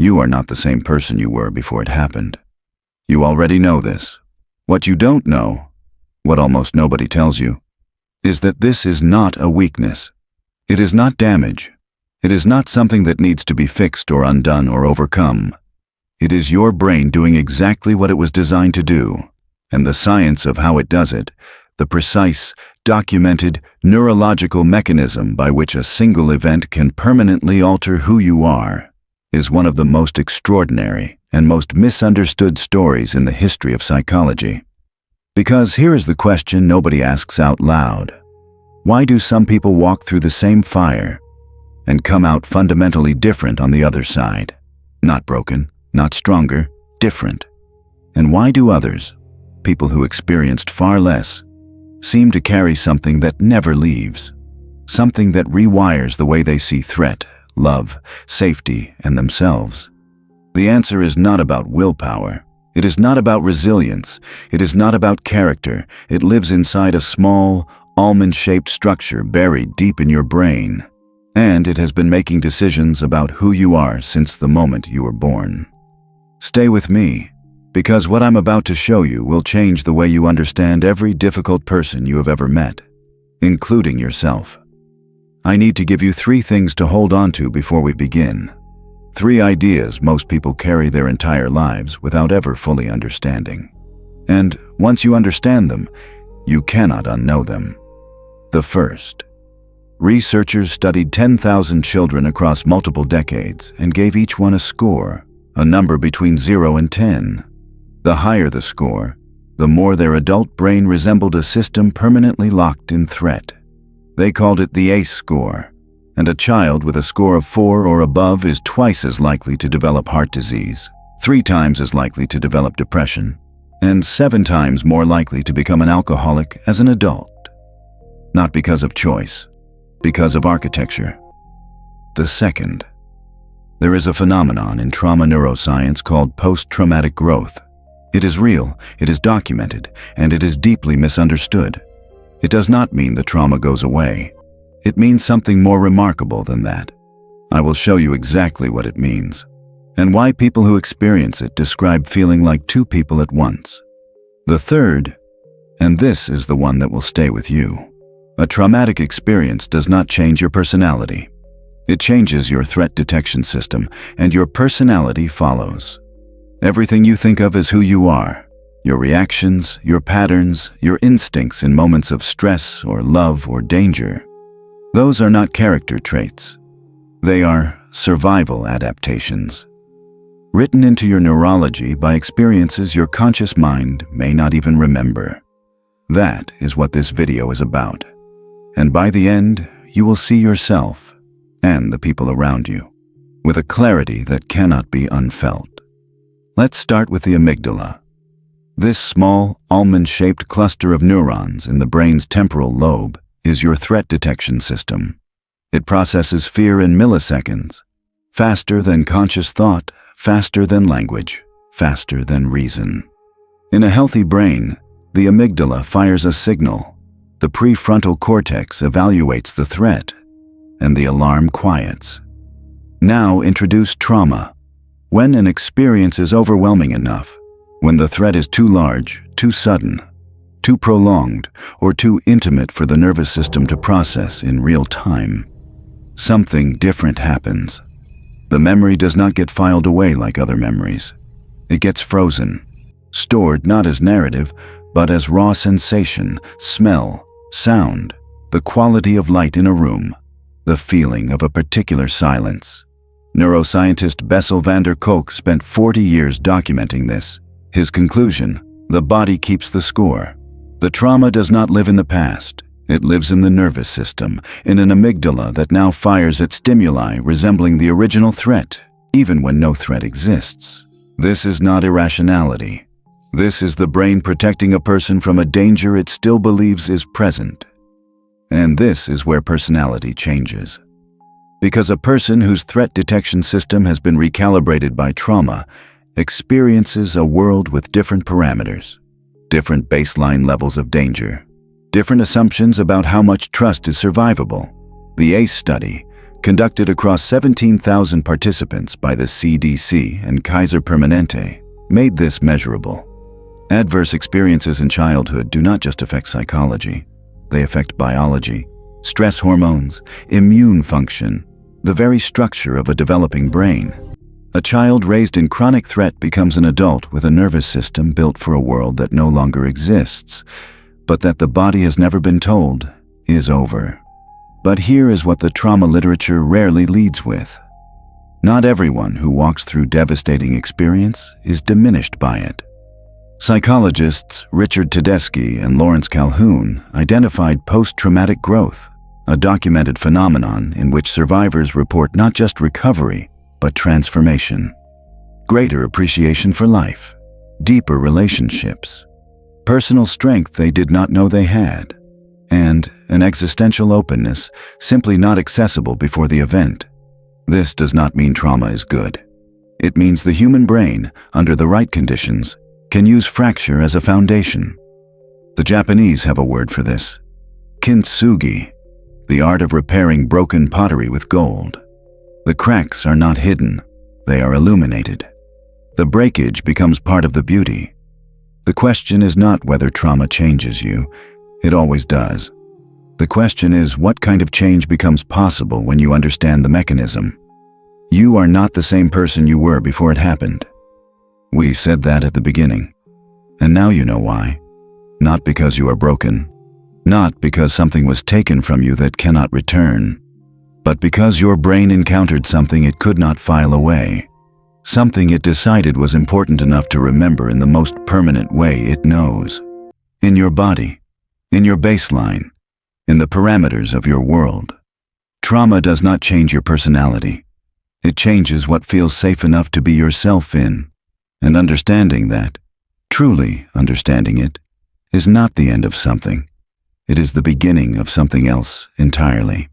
You are not the same person you were before it happened. You already know this. What you don't know, what almost nobody tells you, is that this is not a weakness. It is not damage. It is not something that needs to be fixed or undone or overcome. It is your brain doing exactly what it was designed to do, and the science of how it does it, the precise, documented, neurological mechanism by which a single event can permanently alter who you are, is one of the most extraordinary and most misunderstood stories in the history of psychology. Because here is the question nobody asks out loud. Why do some people walk through the same fire and come out fundamentally different on the other side? Not broken, not stronger, different. And why do others, people who experienced far less, seem to carry something that never leaves? Something that rewires the way they see threat, love, safety, and themselves. The answer is not about willpower. It is not about resilience. It is not about character. It lives inside a small, almond-shaped structure buried deep in your brain. And it has been making decisions about who you are since the moment you were born. Stay with me, because what I'm about to show you will change the way you understand every difficult person you have ever met, including yourself. I need to give you 3 things to hold on to before we begin. 3 ideas most people carry their entire lives without ever fully understanding. And once you understand them, you cannot unknow them. The first. Researchers studied 10,000 children across multiple decades and gave each one a score, a number between 0 and 10. The higher the score, the more their adult brain resembled a system permanently locked in threat. They called it the ACE score. And a child with a score of 4 or above is twice as likely to develop heart disease, 3 times as likely to develop depression, and 7 times more likely to become an alcoholic as an adult. Not because of choice, because of architecture. The second. There is a phenomenon in trauma neuroscience called post-traumatic growth. It is real, it is documented, and it is deeply misunderstood. It does not mean the trauma goes away. It means something more remarkable than that. I will show you exactly what it means, and why people who experience it describe feeling like 2 people at once. The third, and this is the one that will stay with you. A traumatic experience does not change your personality. It changes your threat detection system, and your personality follows. Everything you think of as who you are, your reactions, your patterns, your instincts in moments of stress or love or danger, those are not character traits. They are survival adaptations, written into your neurology by experiences your conscious mind may not even remember. That is what this video is about. And by the end, you will see yourself and the people around you with a clarity that cannot be unfelt. Let's start with the amygdala. This small, almond-shaped cluster of neurons in the brain's temporal lobe is your threat detection system. It processes fear in milliseconds, faster than conscious thought, faster than language, faster than reason. In a healthy brain, the amygdala fires a signal, the prefrontal cortex evaluates the threat, and the alarm quiets. Now introduce trauma. When an experience is overwhelming enough, when the threat is too large, too sudden, too prolonged, or too intimate for the nervous system to process in real time, something different happens. The memory does not get filed away like other memories. It gets frozen, stored not as narrative, but as raw sensation, smell, sound, the quality of light in a room, the feeling of a particular silence. Neuroscientist Bessel van der Kolk spent 40 years documenting this. His conclusion: the body keeps the score. The trauma does not live in the past. It lives in the nervous system, in an amygdala that now fires at stimuli resembling the original threat, even when no threat exists. This is not irrationality. This is the brain protecting a person from a danger it still believes is present. And this is where personality changes. Because a person whose threat detection system has been recalibrated by trauma experiences a world with different parameters, different baseline levels of danger, different assumptions about how much trust is survivable. The ACE study, conducted across 17,000 participants by the CDC and Kaiser Permanente, made this measurable. Adverse experiences in childhood do not just affect psychology. They affect biology, stress hormones, immune function, the very structure of a developing brain. A child raised in chronic threat becomes an adult with a nervous system built for a world that no longer exists, but that the body has never been told is over. But here is what the trauma literature rarely leads with. Not everyone who walks through devastating experience is diminished by it. Psychologists Richard Tedeschi and Lawrence Calhoun identified post-traumatic growth, a documented phenomenon in which survivors report not just recovery, but transformation, greater appreciation for life, deeper relationships, personal strength they did not know they had, and an existential openness simply not accessible before the event. This does not mean trauma is good. It means the human brain, under the right conditions, can use fracture as a foundation. The Japanese have a word for this: kintsugi, the art of repairing broken pottery with gold. The cracks are not hidden, they are illuminated. The breakage becomes part of the beauty. The question is not whether trauma changes you. It always does. The question is what kind of change becomes possible when you understand the mechanism. You are not the same person you were before it happened. We said that at the beginning. And now you know why. Not because you are broken. Not because something was taken from you that cannot return. But because your brain encountered something it could not file away. Something it decided was important enough to remember in the most permanent way it knows. In your body. In your baseline. In the parameters of your world. Trauma does not change your personality. It changes what feels safe enough to be yourself in. And understanding that, truly understanding it, is not the end of something. It is the beginning of something else entirely.